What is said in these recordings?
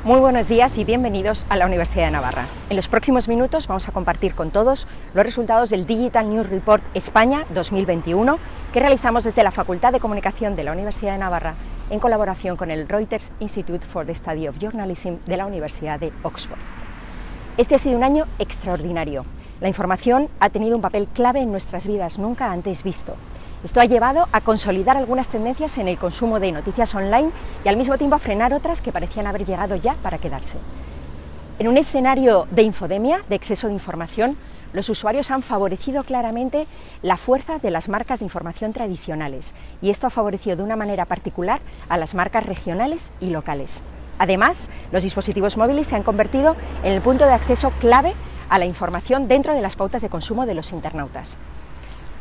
Muy buenos días y bienvenidos a la Universidad de Navarra. En los próximos minutos vamos a compartir con todos los resultados del Digital News Report España 2021 que realizamos desde la Facultad de Comunicación de la Universidad de Navarra en colaboración con el Reuters Institute for the Study of Journalism de la Universidad de Oxford. Este ha sido un año extraordinario. La información ha tenido un papel clave en nuestras vidas nunca antes visto. Esto ha llevado a consolidar algunas tendencias en el consumo de noticias online y al mismo tiempo a frenar otras que parecían haber llegado ya para quedarse. En un escenario de infodemia, de exceso de información, los usuarios han favorecido claramente la fuerza de las marcas de información tradicionales y esto ha favorecido de una manera particular a las marcas regionales y locales. Además, los dispositivos móviles se han convertido en el punto de acceso clave a la información dentro de las pautas de consumo de los internautas.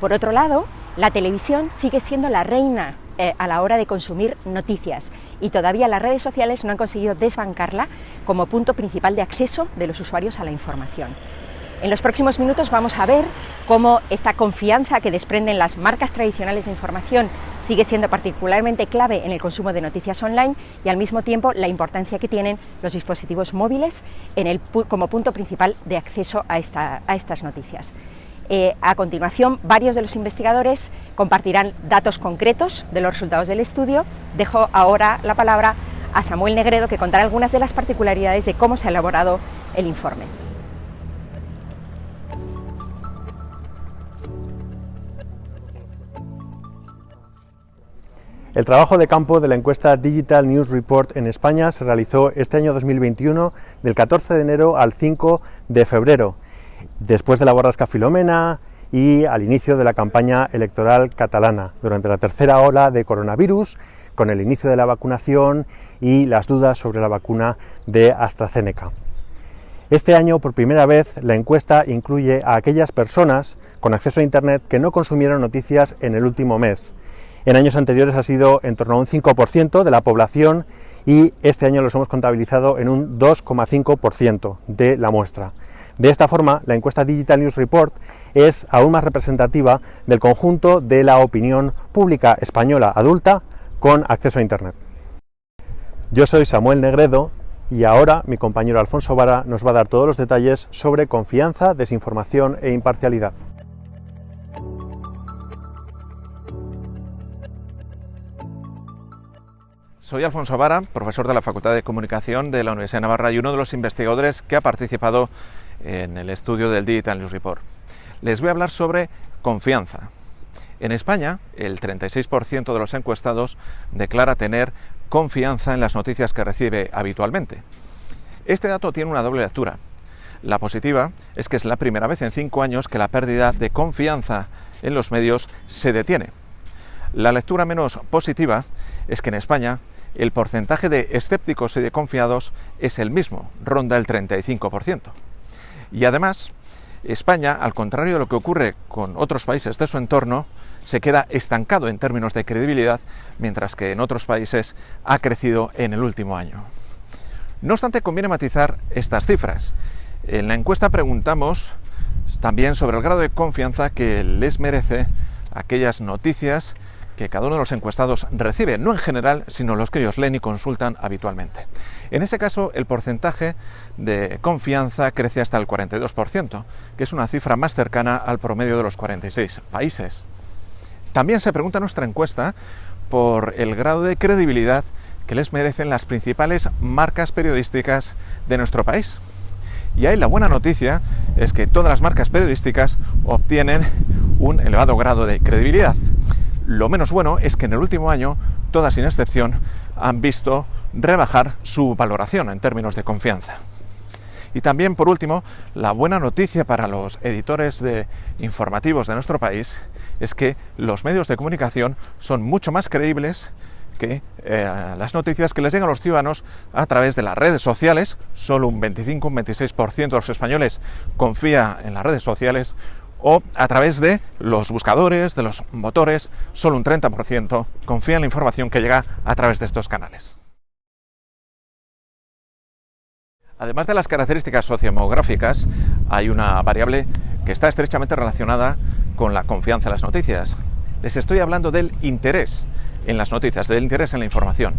Por otro lado, la televisión sigue siendo la reina a la hora de consumir noticias y todavía las redes sociales no han conseguido desbancarla como punto principal de acceso de los usuarios a la información. En los próximos minutos vamos a ver cómo esta confianza que desprenden las marcas tradicionales de información sigue siendo particularmente clave en el consumo de noticias online y al mismo tiempo la importancia que tienen los dispositivos móviles como punto principal de acceso a estas noticias. A continuación, varios de los investigadores compartirán datos concretos de los resultados del estudio. Dejo ahora la palabra a Samuel Negredo, que contará algunas de las particularidades de cómo se ha elaborado el informe. El trabajo de campo de la encuesta Digital News Report en España se realizó este año 2021 del 14 de enero al 5 de febrero. Después de la borrasca Filomena y al inicio de la campaña electoral catalana, durante la tercera ola de coronavirus, con el inicio de la vacunación y las dudas sobre la vacuna de AstraZeneca. Este año, por primera vez, la encuesta incluye a aquellas personas con acceso a Internet que no consumieron noticias en el último mes. En años anteriores ha sido en torno a un 5% de la población y este año los hemos contabilizado en un 2,5% de la muestra. De esta forma, la encuesta Digital News Report es aún más representativa del conjunto de la opinión pública española adulta con acceso a Internet. Yo soy Samuel Negredo y ahora mi compañero Alfonso Vara nos va a dar todos los detalles sobre confianza, desinformación e imparcialidad. Soy Alfonso Vara, profesor de la Facultad de Comunicación de la Universidad de Navarra y uno de los investigadores que ha participado en el estudio del Digital News Report. Les voy a hablar sobre confianza. En España, el 36% de los encuestados declara tener confianza en las noticias que recibe habitualmente. Este dato tiene una doble lectura. La positiva es que es la primera vez en 5 años que la pérdida de confianza en los medios se detiene. La lectura menos positiva es que en España el porcentaje de escépticos y de confiados es el mismo, ronda el 35%. Y además, España, al contrario de lo que ocurre con otros países de su entorno, se queda estancado en términos de credibilidad, mientras que en otros países ha crecido en el último año. No obstante, conviene matizar estas cifras. En la encuesta preguntamos también sobre el grado de confianza que les merece aquellas noticias que cada uno de los encuestados recibe, no en general, sino los que ellos leen y consultan habitualmente. En ese caso, el porcentaje de confianza crece hasta el 42%, que es una cifra más cercana al promedio de los 46 países. También se pregunta en nuestra encuesta por el grado de credibilidad que les merecen las principales marcas periodísticas de nuestro país. Y ahí la buena noticia es que todas las marcas periodísticas obtienen un elevado grado de credibilidad. Lo menos bueno es que en el último año, todas sin excepción, han visto rebajar su valoración en términos de confianza. Y también, por último, la buena noticia para los editores de informativos de nuestro país es que los medios de comunicación son mucho más creíbles que las noticias que les llegan a los ciudadanos a través de las redes sociales. Solo un 25-26% de los españoles confía en las redes sociales, o a través de los buscadores, de los motores. Solo un 30% confía en la información que llega a través de estos canales. Además de las características sociodemográficas, hay una variable que está estrechamente relacionada con la confianza en las noticias. Les estoy hablando del interés en las noticias, del interés en la información.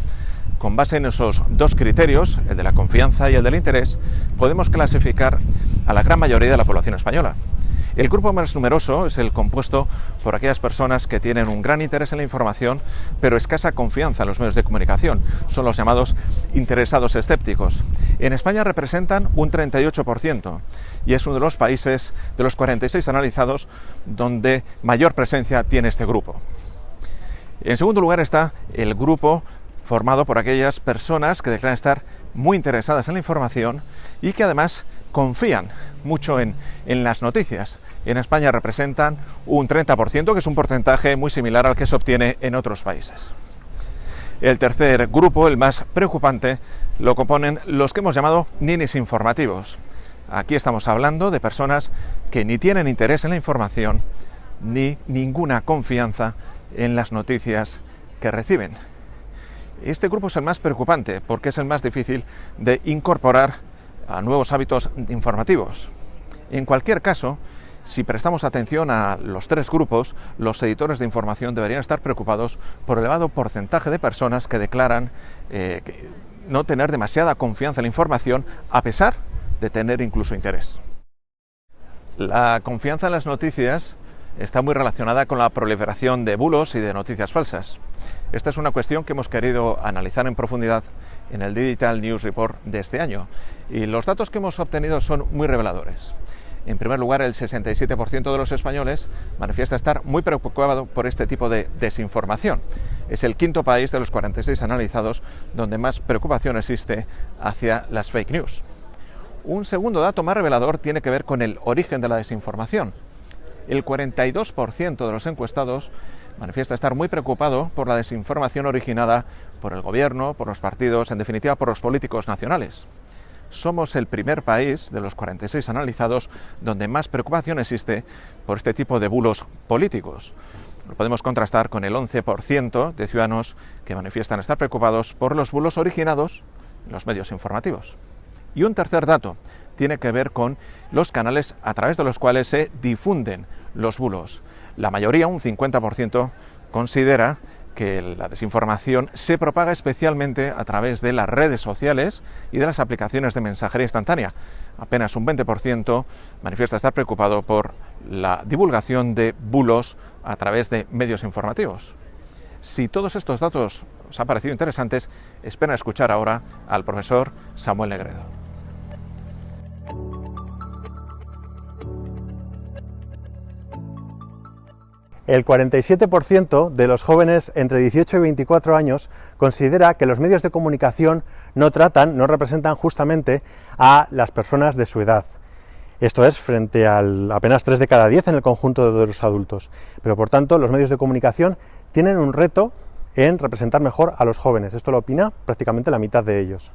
con base en esos dos criterios, el de la confianza y el del interés, podemos clasificar a la gran mayoría de la población española. El grupo más numeroso es el compuesto por aquellas personas que tienen un gran interés en la información, pero escasa confianza en los medios de comunicación. Son los llamados interesados escépticos. En España representan un 38% y es uno de los países de los 46 analizados donde mayor presencia tiene este grupo. En segundo lugar está el grupo formado por aquellas personas que declaran estar muy interesadas en la información y que además confían mucho en las noticias. En España representan un 30%, que es un porcentaje muy similar al que se obtiene en otros países. El tercer grupo, el más preocupante, lo componen los que hemos llamado ninis informativos. Aquí estamos hablando de personas que ni tienen interés en la información ni ninguna confianza en las noticias que reciben. Este grupo es el más preocupante porque es el más difícil de incorporar a nuevos hábitos informativos. En cualquier caso, si prestamos atención a los tres grupos, los editores de información deberían estar preocupados por el elevado porcentaje de personas que declaran no tener demasiada confianza en la información a pesar de tener incluso interés. La confianza en las noticias está muy relacionada con la proliferación de bulos y de noticias falsas. Esta es una cuestión que hemos querido analizar en profundidad en el Digital News Report de este año y los datos que hemos obtenido son muy reveladores. En primer lugar, el 67% de los españoles manifiesta estar muy preocupado por este tipo de desinformación. Es el quinto país de los 46 analizados donde más preocupación existe hacia las fake news. Un segundo dato más revelador tiene que ver con el origen de la desinformación. El 42% de los encuestados manifiesta estar muy preocupado por la desinformación originada por el gobierno, por los partidos, en definitiva por los políticos nacionales. Somos el primer país de los 46 analizados donde más preocupación existe por este tipo de bulos políticos. Lo podemos contrastar con el 11% de ciudadanos que manifiestan estar preocupados por los bulos originados en los medios informativos. Y un tercer dato tiene que ver con los canales a través de los cuales se difunden los bulos. La mayoría, un 50%, considera que la desinformación se propaga especialmente a través de las redes sociales y de las aplicaciones de mensajería instantánea. Apenas un 20% manifiesta estar preocupado por la divulgación de bulos a través de medios informativos. Si todos estos datos os han parecido interesantes, esperen a escuchar ahora al profesor Samuel Negredo. El 47% de los jóvenes entre 18 y 24 años considera que los medios de comunicación no representan justamente a las personas de su edad. Esto es frente al apenas 3 de cada 10 en el conjunto de los adultos. Pero por tanto, los medios de comunicación tienen un reto en representar mejor a los jóvenes. Esto lo opina prácticamente la mitad de ellos.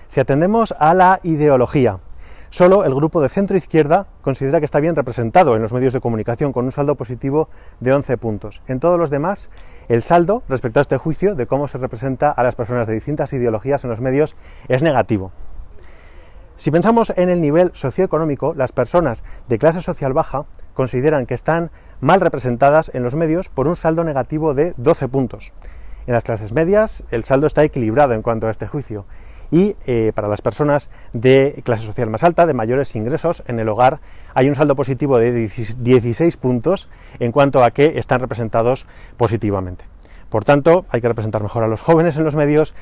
Si atendemos a la ideología, solo el grupo de centro-izquierda considera que está bien representado en los medios de comunicación, con un saldo positivo de 11 puntos. En todos los demás, el saldo respecto a este juicio de cómo se representa a las personas de distintas ideologías en los medios es negativo. Si pensamos en el nivel socioeconómico, las personas de clase social baja consideran que están mal representadas en los medios por un saldo negativo de 12 puntos. En las clases medias, el saldo está equilibrado en cuanto a este juicio. Y para las personas de clase social más alta, de mayores ingresos en el hogar, hay un saldo positivo de 16 puntos en cuanto a que están representados positivamente. Por tanto, hay que representar mejor a los jóvenes en los medios,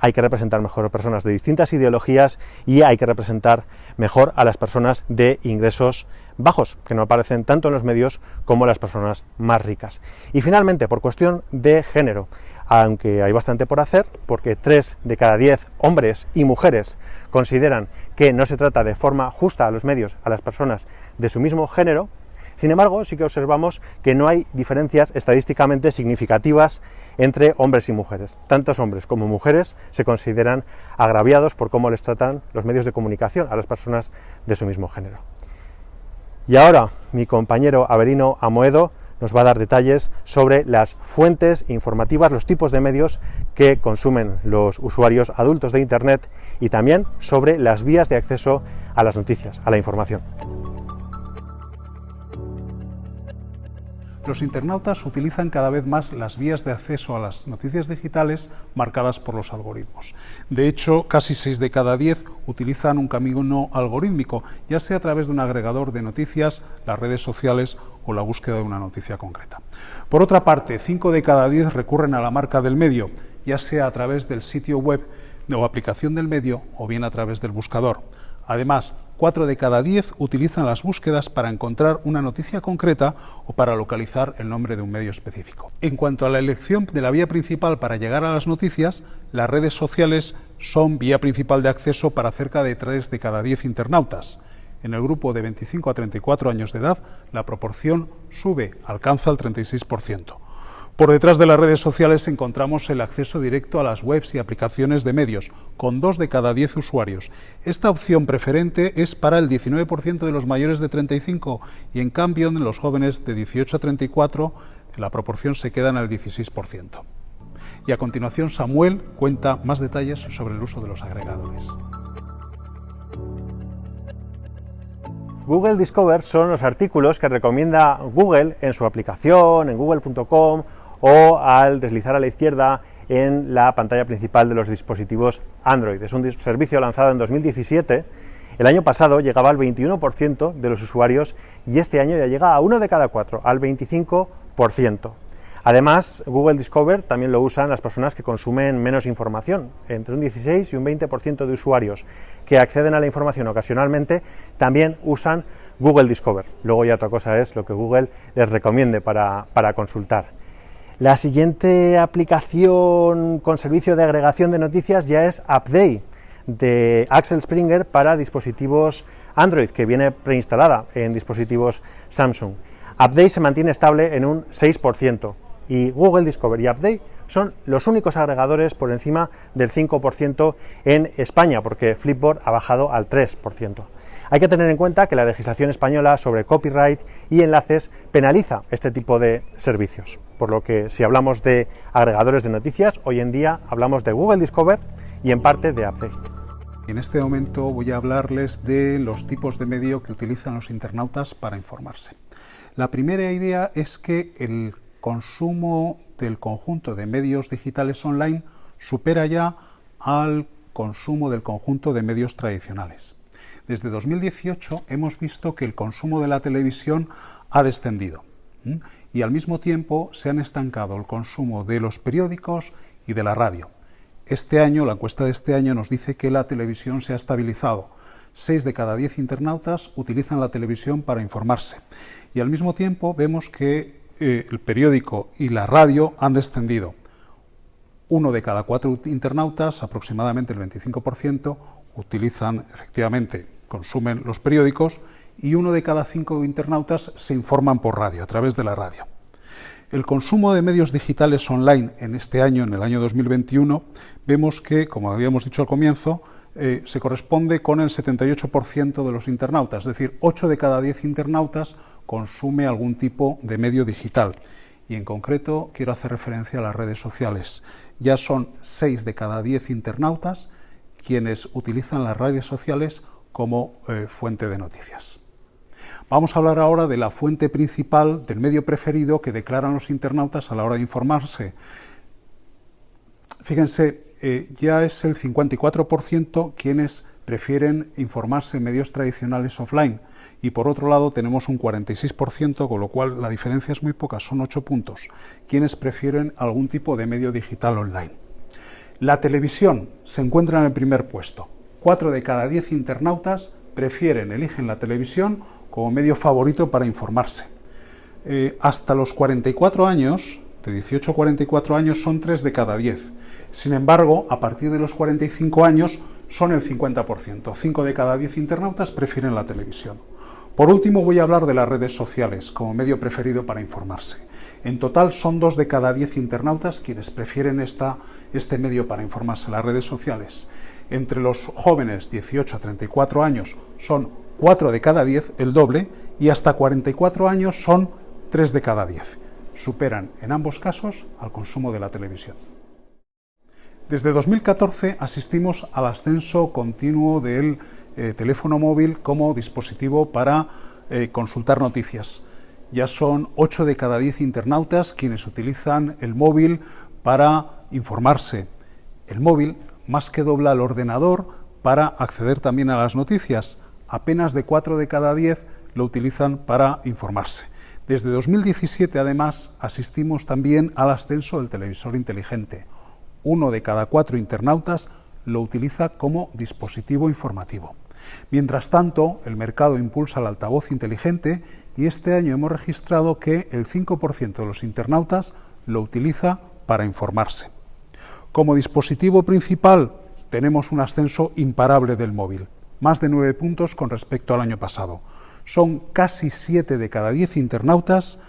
hay que representar mejor a personas de distintas ideologías y hay que representar mejor a las personas de ingresos bajos, que no aparecen tanto en los medios como las personas más ricas. Y finalmente, por cuestión de género, aunque hay bastante por hacer, porque 3 de cada 10 hombres y mujeres consideran que no se trata de forma justa a los medios a las personas de su mismo género, sin embargo, sí que observamos que no hay diferencias estadísticamente significativas entre hombres y mujeres. Tantos hombres como mujeres se consideran agraviados por cómo les tratan los medios de comunicación a las personas de su mismo género. Y ahora mi compañero Avelino Amoedo nos va a dar detalles sobre las fuentes informativas, los tipos de medios que consumen los usuarios adultos de Internet y también sobre las vías de acceso a las noticias, a la información. Los internautas utilizan cada vez más las vías de acceso a las noticias digitales marcadas por los algoritmos. De hecho, casi 6 de cada 10 utilizan un camino algorítmico, ya sea a través de un agregador de noticias, las redes sociales o la búsqueda de una noticia concreta. Por otra parte, 5 de cada 10 recurren a la marca del medio, ya sea a través del sitio web o aplicación del medio o bien a través del buscador. Además, 4 de cada 10 utilizan las búsquedas para encontrar una noticia concreta o para localizar el nombre de un medio específico. En cuanto a la elección de la vía principal para llegar a las noticias, las redes sociales son vía principal de acceso para cerca de 3 de cada 10 internautas. En el grupo de 25 a 34 años de edad, la proporción alcanza el 36%. Por detrás de las redes sociales encontramos el acceso directo a las webs y aplicaciones de medios, con 2 de cada 10 usuarios. Esta opción preferente es para el 19% de los mayores de 35 y en cambio en los jóvenes de 18 a 34 la proporción se queda en el 16%. Y a continuación Samuel cuenta más detalles sobre el uso de los agregadores. Google Discover son los artículos que recomienda Google en su aplicación, en google.com o al deslizar a la izquierda en la pantalla principal de los dispositivos Android. Es un servicio lanzado en 2017. El año pasado llegaba al 21% de los usuarios y este año ya llega a 1 de cada 4, al 25%. Además, Google Discover también lo usan las personas que consumen menos información. Entre un 16 y un 20% de usuarios que acceden a la información ocasionalmente también usan Google Discover. Luego ya otra cosa es lo que Google les recomiende para consultar. La siguiente aplicación con servicio de agregación de noticias ya es Update, de Axel Springer para dispositivos Android, que viene preinstalada en dispositivos Samsung. Update se mantiene estable en un 6%. Y Google Discover y Update son los únicos agregadores por encima del 5% en España, porque Flipboard ha bajado al 3%. Hay que tener en cuenta que la legislación española sobre copyright y enlaces penaliza este tipo de servicios, por lo que si hablamos de agregadores de noticias, hoy en día hablamos de Google Discover y en parte de Update. En este momento voy a hablarles de los tipos de medio que utilizan los internautas para informarse. La primera idea es que el consumo del conjunto de medios digitales online supera ya al consumo del conjunto de medios tradicionales. Desde 2018 hemos visto que el consumo de la televisión ha descendido y al mismo tiempo se han estancado el consumo de los periódicos y de la radio. Este año, la encuesta de este año nos dice que la televisión se ha estabilizado. 6 de cada 10 internautas utilizan la televisión para informarse y al mismo tiempo vemos que el periódico y la radio han descendido. 1 de cada 4 internautas, aproximadamente el 25%, utilizan efectivamente, consumen los periódicos y 1 de cada 5 internautas se informan por radio, a través de la radio. El consumo de medios digitales online en este año, en el año 2021, vemos que, como habíamos dicho al comienzo, se corresponde con el 78% de los internautas, es decir, 8 de cada 10 internautas consume algún tipo de medio digital. Y en concreto quiero hacer referencia a las redes sociales. Ya son 6 de cada 10 internautas quienes utilizan las redes sociales como fuente de noticias. Vamos a hablar ahora de la fuente principal, del medio preferido que declaran los internautas a la hora de informarse. Fíjense, ya es el 54% quienes prefieren informarse en medios tradicionales offline y por otro lado tenemos un 46%, con lo cual la diferencia es muy poca, son 8 puntos, quienes prefieren algún tipo de medio digital online. La televisión se encuentra en el primer puesto. 4 de cada 10 internautas eligen la televisión como medio favorito para informarse. Hasta los 44 años, de 18 a 44 años, son 3 de cada 10. Sin embargo, a partir de los 45 años son el 50%. 5 de cada 10 internautas prefieren la televisión. Por último, voy a hablar de las redes sociales como medio preferido para informarse. En total son 2 de cada 10 internautas quienes prefieren este medio para informarse, las redes sociales. Entre los jóvenes 18 a 34 años son 4 de cada 10, el doble, y hasta 44 años son 3 de cada 10. Superan en ambos casos al consumo de la televisión. Desde 2014 asistimos al ascenso continuo del teléfono móvil como dispositivo para consultar noticias. ya son 8 de cada 10 internautas quienes utilizan el móvil para informarse. El móvil más que dobla el ordenador para acceder también a las noticias. Apenas de 4 de cada 10 lo utilizan para informarse. Desde 2017, además, asistimos también al ascenso del televisor inteligente. 1 de cada 4 internautas lo utiliza como dispositivo informativo. Mientras tanto, el mercado impulsa el altavoz inteligente y este año hemos registrado que el 5% de los internautas lo utiliza para informarse. Como dispositivo principal tenemos un ascenso imparable del móvil, más de 9 puntos con respecto al año pasado. Son casi 7 de cada 10 internautas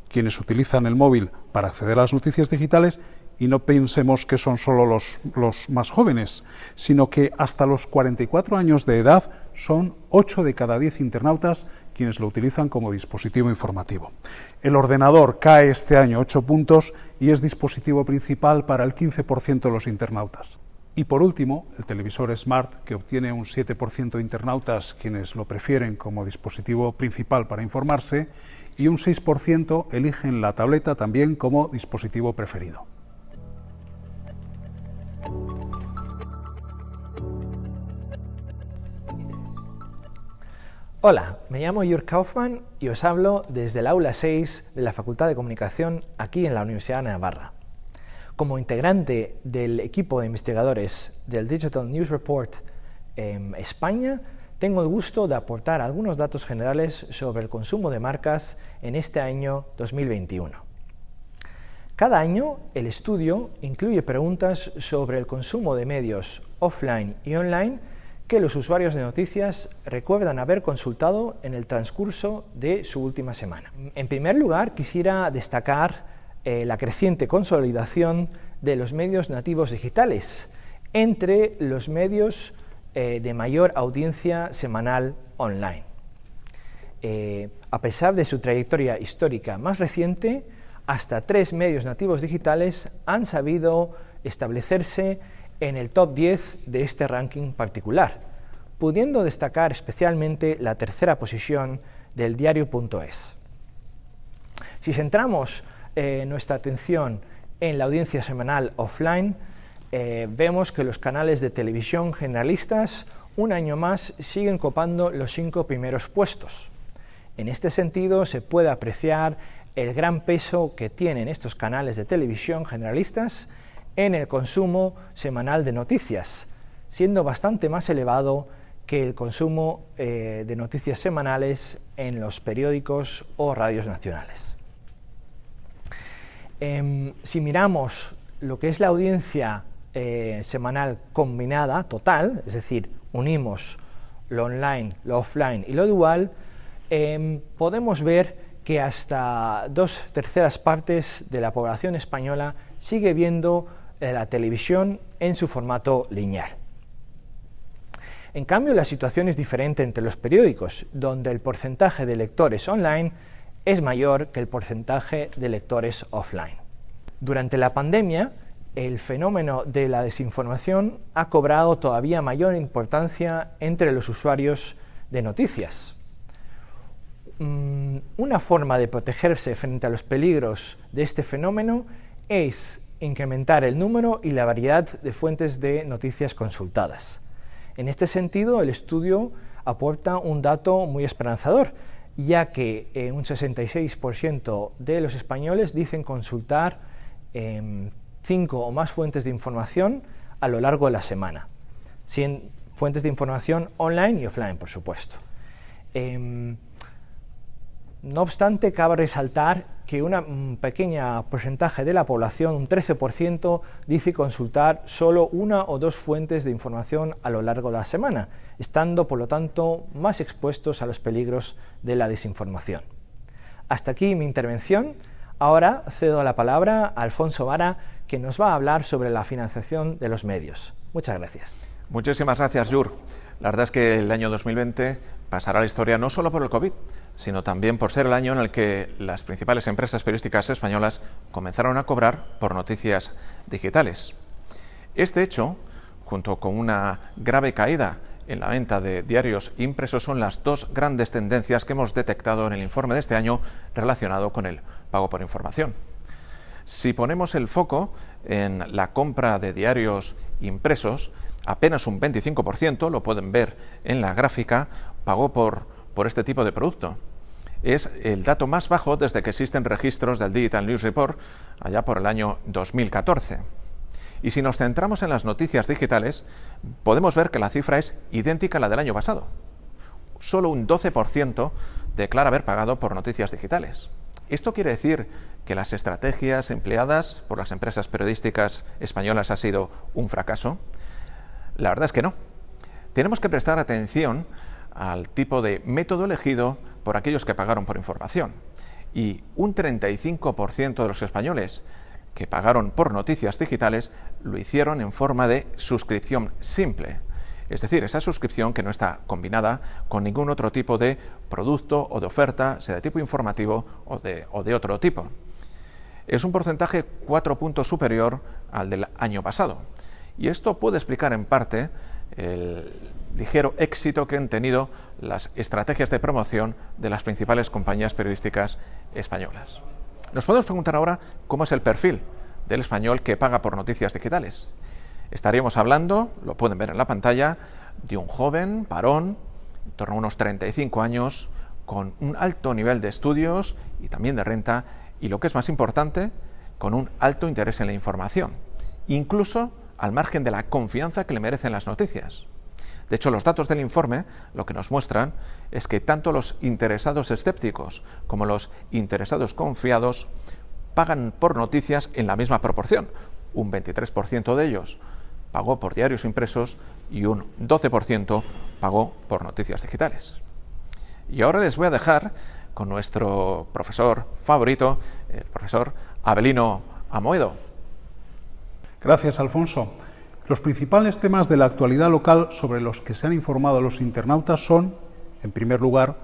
quienes utilizan el móvil para acceder a las noticias digitales, y no pensemos que son solo los más jóvenes, sino que hasta los 44 años de edad son 8 de cada 10 internautas quienes lo utilizan como dispositivo informativo. El ordenador cae este año 8 puntos y es dispositivo principal para el 15% de los internautas. Y por último, el televisor Smart, que obtiene un 7% de internautas quienes lo prefieren como dispositivo principal para informarse, y un 6% eligen la tableta también como dispositivo preferido. Hola, me llamo Jörg Kaufmann y os hablo desde el aula 6 de la Facultad de Comunicación aquí en la Universidad de Navarra. Como integrante del equipo de investigadores del Digital News Report en España, tengo el gusto de aportar algunos datos generales sobre el consumo de marcas en este año 2021. Cada año, el estudio incluye preguntas sobre el consumo de medios offline y online que los usuarios de noticias recuerdan haber consultado en el transcurso de su última semana. En primer lugar, quisiera destacar la creciente consolidación de los medios nativos digitales entre los medios de mayor audiencia semanal online. A pesar de su trayectoria histórica más reciente, hasta 3 medios nativos digitales han sabido establecerse en el top 10 de este ranking particular, pudiendo destacar especialmente la tercera posición del diario.es. Si centramos nuestra atención en la audiencia semanal offline, vemos que los canales de televisión generalistas un año más siguen copando los 5 primeros puestos. En este sentido, se puede apreciar el gran peso que tienen estos canales de televisión generalistas en el consumo semanal de noticias, siendo bastante más elevado que el consumo de noticias semanales en los periódicos o radios nacionales. Si miramos lo que es la audiencia semanal combinada total, es decir, unimos lo online, lo offline y lo dual, podemos ver que hasta 2/3 partes de la población española sigue viendo la televisión en su formato lineal. En cambio, la situación es diferente entre los periódicos, donde el porcentaje de lectores online es mayor que el porcentaje de lectores offline. Durante la pandemia, el fenómeno de la desinformación ha cobrado todavía mayor importancia entre los usuarios de noticias. Una forma de protegerse frente a los peligros de este fenómeno es incrementar el número y la variedad de fuentes de noticias consultadas. En este sentido, el estudio aporta un dato muy esperanzador, ya que un 66% de los españoles dicen consultar 5 o más fuentes de información a lo largo de la semana, fuentes de información online y offline, por supuesto. No obstante, cabe resaltar que un pequeño porcentaje de la población, un 13%, dice consultar solo 1 o 2 fuentes de información a lo largo de la semana, estando, por lo tanto, más expuestos a los peligros de la desinformación. Hasta aquí mi intervención. Ahora cedo la palabra a Alfonso Vara, que nos va a hablar sobre la financiación de los medios. Muchas gracias. Muchísimas gracias, Jörg. La verdad es que el año 2020 pasará a la historia no solo por el COVID, sino también por ser el año en el que las principales empresas periodísticas españolas comenzaron a cobrar por noticias digitales. Este hecho, junto con una grave caída en la venta de diarios impresos son las dos grandes tendencias que hemos detectado en el informe de este año relacionado con el pago por información. Si ponemos el foco en la compra de diarios impresos, apenas un 25%, lo pueden ver en la gráfica, pagó por este tipo de producto. Es el dato más bajo desde que existen registros del Digital News Report, allá por el año 2014. Y si nos centramos en las noticias digitales, podemos ver que la cifra es idéntica a la del año pasado. Solo un 12% declara haber pagado por noticias digitales. ¿Esto quiere decir que las estrategias empleadas por las empresas periodísticas españolas ha sido un fracaso? La verdad es que no. Tenemos que prestar atención al tipo de método elegido por aquellos que pagaron por información. Y un 35% de los españoles que pagaron por noticias digitales lo hicieron en forma de suscripción simple. Es decir, esa suscripción que no está combinada con ningún otro tipo de producto o de oferta, sea de tipo informativo o de otro tipo. Es un porcentaje 4 puntos superior al del año pasado. Y esto puede explicar en parte el ligero éxito que han tenido las estrategias de promoción de las principales compañías periodísticas españolas. Nos podemos preguntar ahora cómo es el perfil del español que paga por noticias digitales. Estaríamos hablando, lo pueden ver en la pantalla, de un joven, varón, en torno a unos 35 años, con un alto nivel de estudios y también de renta, y lo que es más importante, con un alto interés en la información, incluso al margen de la confianza que le merecen las noticias. De hecho, los datos del informe lo que nos muestran es que tanto los interesados escépticos como los interesados confiados pagan por noticias en la misma proporción. Un 23% de ellos pagó por diarios impresos y un 12% pagó por noticias digitales. Y ahora les voy a dejar con nuestro profesor favorito, el profesor Avelino Amoedo. Gracias, Alfonso. Los principales temas de la actualidad local sobre los que se han informado los internautas son, en primer lugar,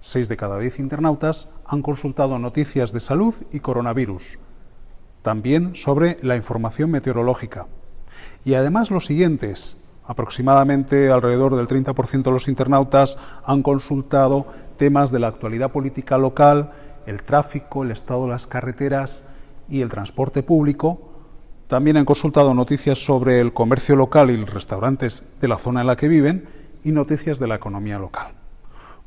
6 de cada 10 internautas han consultado noticias de salud y coronavirus, también sobre la información meteorológica. Y además los siguientes, aproximadamente alrededor del 30% de los internautas han consultado temas de la actualidad política local, el tráfico, el estado de las carreteras y el transporte público. También han consultado noticias sobre el comercio local y los restaurantes de la zona en la que viven y noticias de la economía local.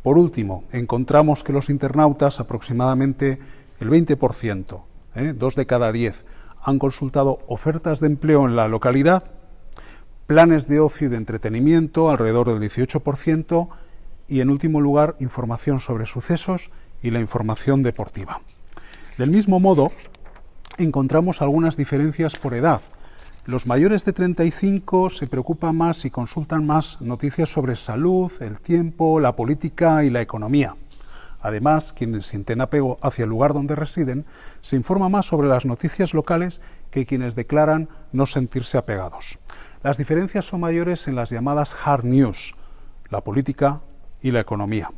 Por último, encontramos que los internautas, aproximadamente el 20%, 2 de cada 10, han consultado ofertas de empleo en la localidad, planes de ocio y de entretenimiento, alrededor del 18%, y en último lugar, información sobre sucesos y la información deportiva. Del mismo modo, encontramos algunas diferencias por edad. Los mayores de 35 se preocupan más y consultan más noticias sobre salud, el tiempo, la política y la economía. Además, quienes sienten apego hacia el lugar donde residen, se informa más sobre las noticias locales que quienes declaran no sentirse apegados. Las diferencias son mayores en las llamadas hard news, la política y la economía.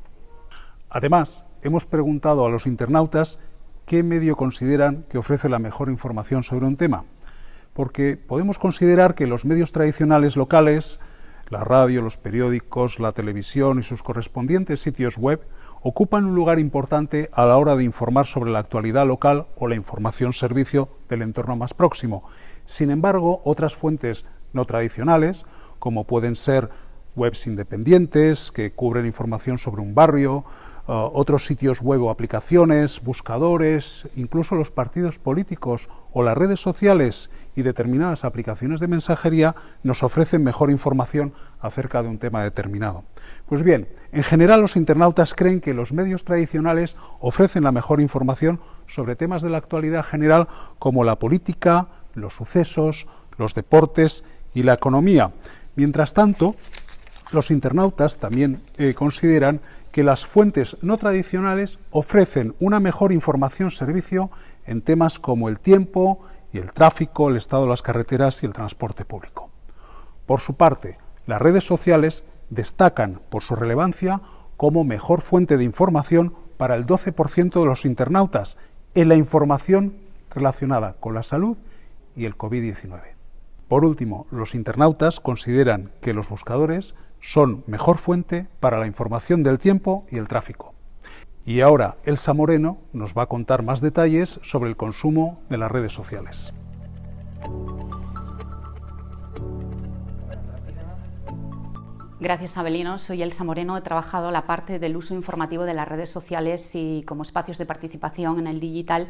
Además, hemos preguntado a los internautas qué medio consideran que ofrece la mejor información sobre un tema, porque podemos considerar que los medios tradicionales locales, la radio, los periódicos, la televisión y sus correspondientes sitios web ocupan un lugar importante a la hora de informar sobre la actualidad local o la información servicio del entorno más próximo. Sin embargo, otras fuentes no tradicionales, como pueden ser webs independientes que cubren información sobre un barrio, otros sitios web o aplicaciones, buscadores, incluso los partidos políticos o las redes sociales y determinadas aplicaciones de mensajería nos ofrecen mejor información acerca de un tema determinado. Pues bien, en general los internautas creen que los medios tradicionales ofrecen la mejor información sobre temas de la actualidad general como la política, los sucesos, los deportes y la economía. Mientras tanto, los internautas también consideran que las fuentes no tradicionales ofrecen una mejor información-servicio en temas como el tiempo y el tráfico, el estado de las carreteras y el transporte público. Por su parte, las redes sociales destacan por su relevancia como mejor fuente de información para el 12% de los internautas en la información relacionada con la salud y el COVID-19. Por último, los internautas consideran que los buscadores son mejor fuente para la información del tiempo y el tráfico. Y ahora Elsa Moreno nos va a contar más detalles sobre el consumo de las redes sociales. Gracias, Abelino. Soy Elsa Moreno. He trabajado la parte del uso informativo de las redes sociales y como espacios de participación en el Digital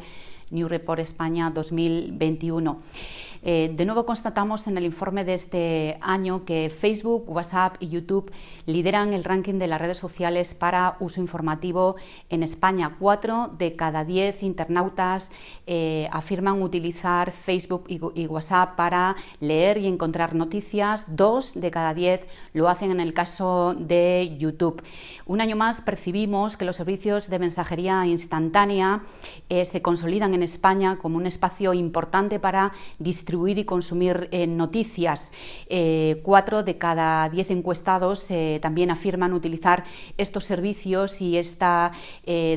News Report España 2021. De nuevo constatamos en el informe de este año que Facebook, WhatsApp y YouTube lideran el ranking de las redes sociales para uso informativo en España. 4 de cada 10 internautas afirman utilizar Facebook y WhatsApp para leer y encontrar noticias. 2 de cada 10 lo hacen en el caso de YouTube. Un año más percibimos que los servicios de mensajería instantánea se consolidan en España como un espacio importante para distribuir y consumir noticias. 4 de cada 10 encuestados también afirman utilizar estos servicios y este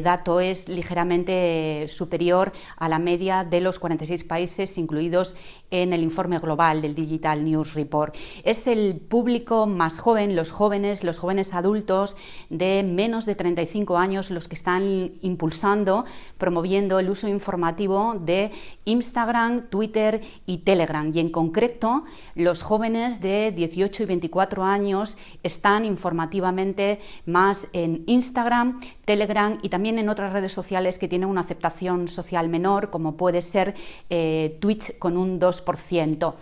dato es ligeramente superior a la media de los 46 países incluidos en el informe global del Digital News Report. Es el público más joven, los jóvenes adultos de menos de 35 años los que están impulsando, promoviendo el uso informativo de Instagram, Twitter y Telegram. Y en concreto, los jóvenes de 18 y 24 años están informativamente más en Instagram, Telegram y también en otras redes sociales que tienen una aceptación social menor, como puede ser Twitch con un 2%.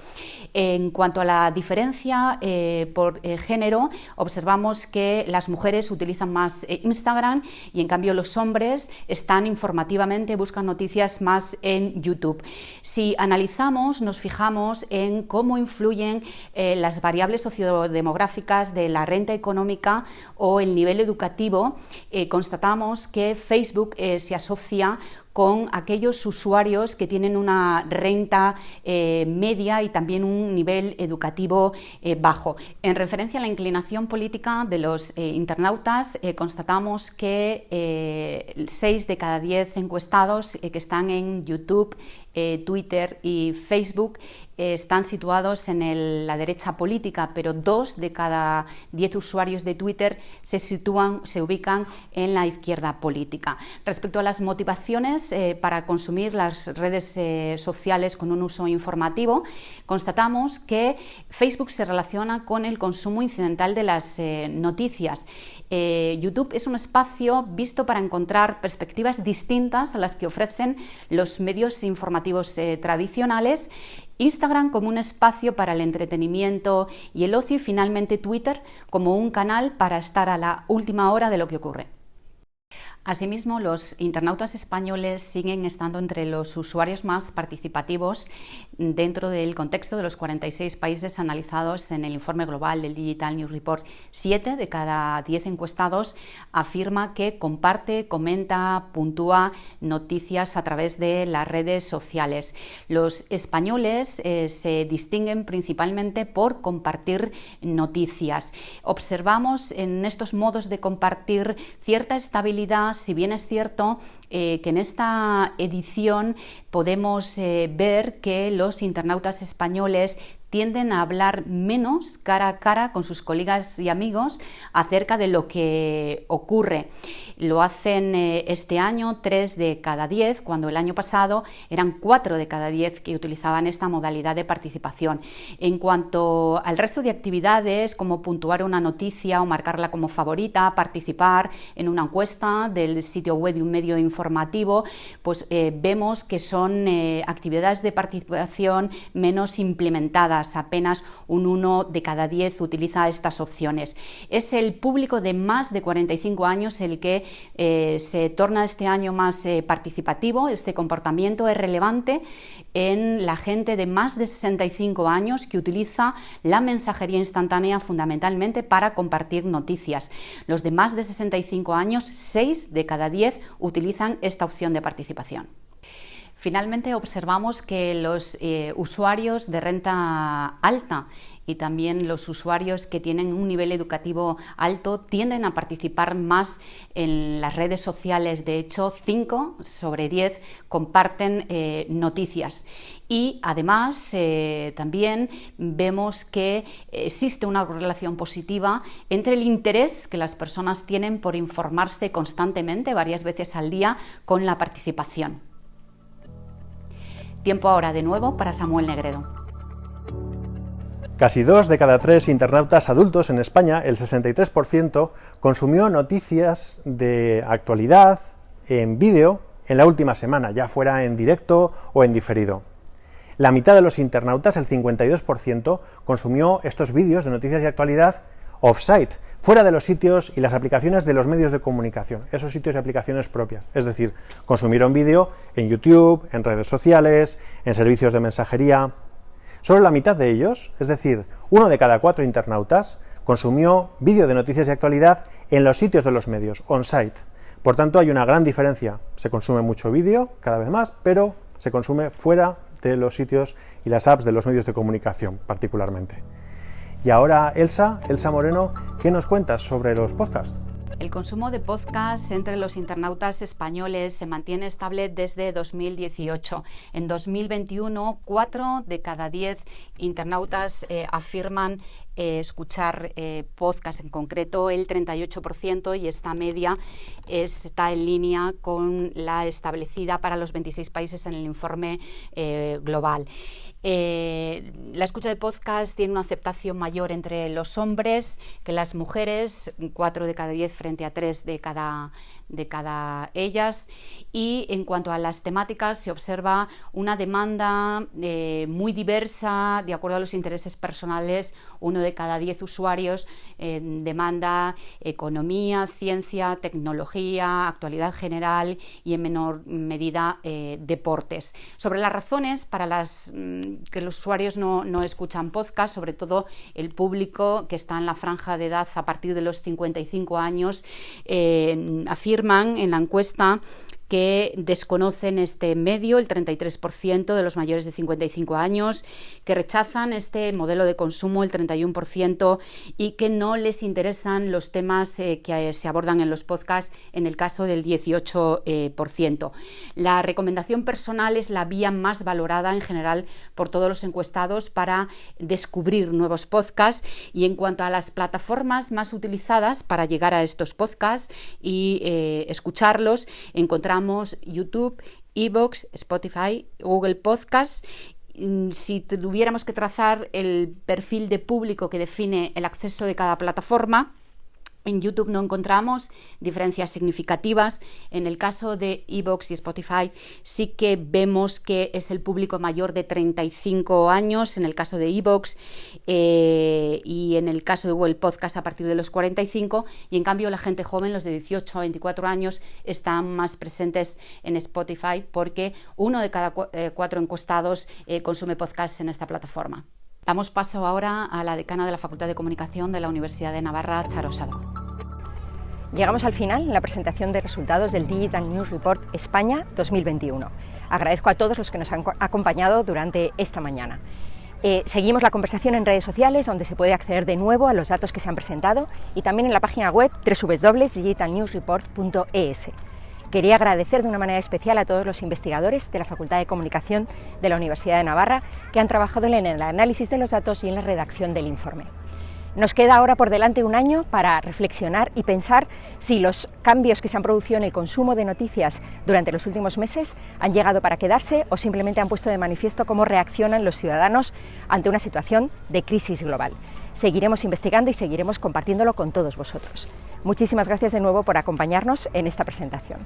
En cuanto a la diferencia por género, observamos que las mujeres utilizan más Instagram y en cambio los hombres están informativamente, buscan noticias más en YouTube. Si analizamos, nos fijamos en cómo influyen las variables sociodemográficas de la renta económica o el nivel educativo, constatamos que Facebook se asocia con aquellos usuarios que tienen una renta media y también un nivel educativo bajo. En referencia a la inclinación política de los internautas, constatamos que 6 de cada 10 encuestados que están en YouTube, Twitter y Facebook están situados en la derecha política, pero 2 de cada 10 usuarios de Twitter se ubican en la izquierda política. Respecto a las motivaciones para consumir las redes sociales con un uso informativo, constatamos que Facebook se relaciona con el consumo incidental de las noticias. YouTube es un espacio visto para encontrar perspectivas distintas a las que ofrecen los medios informativos tradicionales, Instagram como un espacio para el entretenimiento y el ocio y finalmente Twitter como un canal para estar a la última hora de lo que ocurre. Asimismo, los internautas españoles siguen estando entre los usuarios más participativos dentro del contexto de los 46 países analizados en el informe global del Digital News Report. 7 de cada 10 encuestados afirma que comparte, comenta, puntúa noticias a través de las redes sociales. Los españoles se distinguen principalmente por compartir noticias. Observamos en estos modos de compartir cierta estabilidad, si bien es cierto que en esta edición podemos ver que los internautas españoles tienden a hablar menos cara a cara con sus colegas y amigos acerca de lo que ocurre. Lo hacen este año 3 de cada 10, cuando el año pasado eran 4 de cada 10 que utilizaban esta modalidad de participación. En cuanto al resto de actividades, como puntuar una noticia o marcarla como favorita, participar en una encuesta del sitio web de un medio informativo, pues vemos que son actividades de participación menos implementadas. Apenas un 1 de cada 10 utiliza estas opciones. Es el público de más de 45 años el que se torna este año más participativo. Este comportamiento es relevante en la gente de más de 65 años que utiliza la mensajería instantánea fundamentalmente para compartir noticias. Los de más de 65 años, 6 de cada 10 utilizan esta opción de participación. Finalmente observamos que los usuarios de renta alta y también los usuarios que tienen un nivel educativo alto tienden a participar más en las redes sociales. De hecho, 5 sobre 10 comparten noticias. Y además también vemos que existe una correlación positiva entre el interés que las personas tienen por informarse constantemente, varias veces al día, con la participación. Tiempo ahora de nuevo para Samuel Negredo. Casi 2 de cada 3 internautas adultos en España, el 63%, consumió noticias de actualidad en vídeo en la última semana, ya fuera en directo o en diferido. La mitad de los internautas, el 52%, consumió estos vídeos de noticias y actualidad off-site, fuera de los sitios y las aplicaciones de los medios de comunicación, esos sitios y aplicaciones propias. Es decir, consumieron vídeo en YouTube, en redes sociales, en servicios de mensajería. Solo la mitad de ellos, es decir, 1 de cada 4 internautas, consumió vídeo de noticias y actualidad en los sitios de los medios, on-site. Por tanto, hay una gran diferencia. Se consume mucho vídeo, cada vez más, pero se consume fuera de los sitios y las apps de los medios de comunicación, particularmente. Y ahora, Elsa Moreno, ¿qué nos cuentas sobre los podcasts? El consumo de podcasts entre los internautas españoles se mantiene estable desde 2018. En 2021, 4 de cada 10 internautas afirman escuchar podcast, en concreto el 38%, y esta media está en línea con la establecida para los 26 países en el informe global. La escucha de podcast tiene una aceptación mayor entre los hombres que las mujeres, 4 de cada 10 frente a 3 de cada ellas, y en cuanto a las temáticas se observa una demanda muy diversa de acuerdo a los intereses personales. 1 de cada 10 usuarios demanda economía, ciencia, tecnología, actualidad general y en menor medida deportes. Sobre las razones para las que los usuarios no escuchan podcast, sobre todo el público que está en la franja de edad a partir de los 55 años, afirman en la encuesta que desconocen este medio, el 33% de los mayores de 55 años, que rechazan este modelo de consumo, el 31%, y que no les interesan los temas que se abordan en los podcasts, en el caso del 18%. La recomendación personal es la vía más valorada en general por todos los encuestados para descubrir nuevos podcasts, y en cuanto a las plataformas más utilizadas para llegar a estos podcasts y escucharlos, encontramos YouTube, iVoox, Spotify, Google Podcasts. Si tuviéramos que trazar el perfil de público que define el acceso de cada plataforma, en YouTube no encontramos diferencias significativas. En el caso de iVoox y Spotify sí que vemos que es el público mayor de 35 años, en el caso de iVoox, y en el caso de Google Podcast a partir de los 45, y en cambio la gente joven, los de 18 a 24 años, están más presentes en Spotify, porque 1 de cada 4 encuestados consume podcasts en esta plataforma. Damos paso ahora a la decana de la Facultad de Comunicación de la Universidad de Navarra, Charo Sadó. Llegamos al final en la presentación de resultados del Digital News Report España 2021. Agradezco a todos los que nos han acompañado durante esta mañana. Seguimos la conversación en redes sociales, donde se puede acceder de nuevo a los datos que se han presentado, y también en la página web www.digitalnewsreport.es. Quería agradecer de una manera especial a todos los investigadores de la Facultad de Comunicación de la Universidad de Navarra que han trabajado en el análisis de los datos y en la redacción del informe. Nos queda ahora por delante un año para reflexionar y pensar si los cambios que se han producido en el consumo de noticias durante los últimos meses han llegado para quedarse o simplemente han puesto de manifiesto cómo reaccionan los ciudadanos ante una situación de crisis global. Seguiremos investigando y seguiremos compartiéndolo con todos vosotros. Muchísimas gracias de nuevo por acompañarnos en esta presentación.